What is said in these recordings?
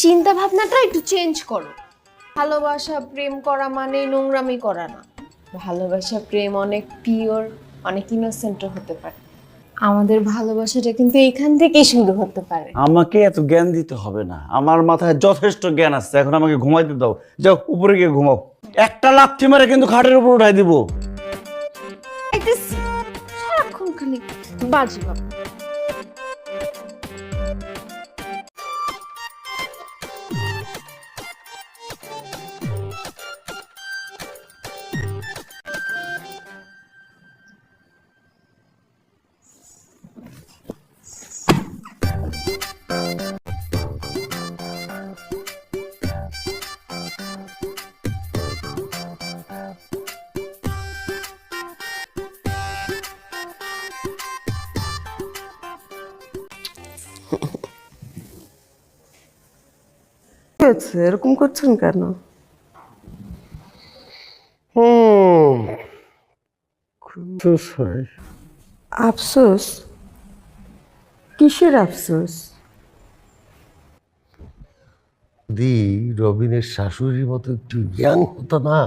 চিন্তা ভাবনাটা একটু চেঞ্জ করো। ভালোবাসা প্রেম করা মানে নোংরামি করা না। ভালোবাসা প্রেম অনেক পিওর, অনেক ইনোসেন্ট হতে পারে। আমাদের ভালোবাসাটা কিন্তু এখান থেকেই শুরু হতে পারে। আমাকে এত জ্ঞান দিতে হবে না, আমার মাথায় যথেষ্ট জ্ঞান আছে। এখন আমাকে ঘুমাইতে দাও, যাও উপরে গিয়ে ঘুমাও। একটা লাথি মারে কিন্তু খাটের উপর উঠাই দিব। সারাক্ষণ খালি বাজি বাবা। এরকম করছেন কেন? আফসোস? কিসের আফসোস? দি রবিনের শাশুড়ির মতো একটু ইয়াং হতো না,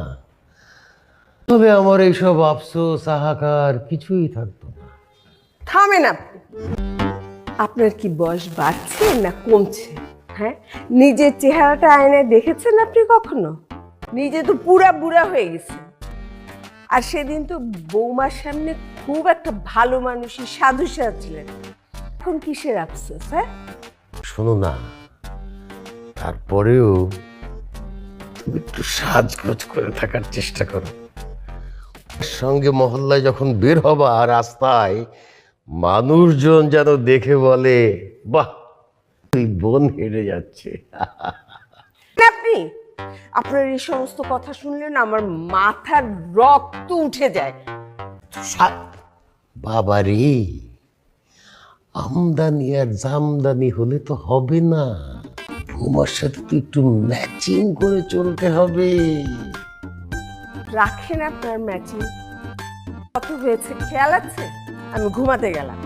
তবে আমার এইসব আফসোস হাহাকার কিছুই থাকতো না। থামেন আপনি। আপনার কি বয়স বাড়ছে না কমছে? হ্যাঁ, নিজের চেহারাটা আয়নায় দেখেছেন আপনি কখনো? নিজে তো পুরা বুড়া হয়ে গেছে। আর সেদিন তো বৌমার সামনে খুব একটা ভালো মানুষই সাধু সাজলেন। এখন কিসের আফসোস? হ্যাঁ, শোনো না, তারপরেও তুমি একটু সাজগোজ করে থাকার চেষ্টা করো। সঙ্গে মহল্লায় যখন বের হবা রাস্তায়, মানুষজন যেন দেখে বলে, বাহ, তুই বোন হেরে যাচ্ছে। আপনি আপনার এই সমস্ত কথা শুনলে না আমার মাথার রক্ত উঠে যায়। বাবারে, আমদানি আর জামদানি হলে তো হবে না, তোমার সাথে তো একটু ম্যাচিং করে চলতে হবে। রাখেন আপনার ম্যাচিং। কত হয়েছে খেয়াল আছে? আমি ঘুমাতে গেলাম।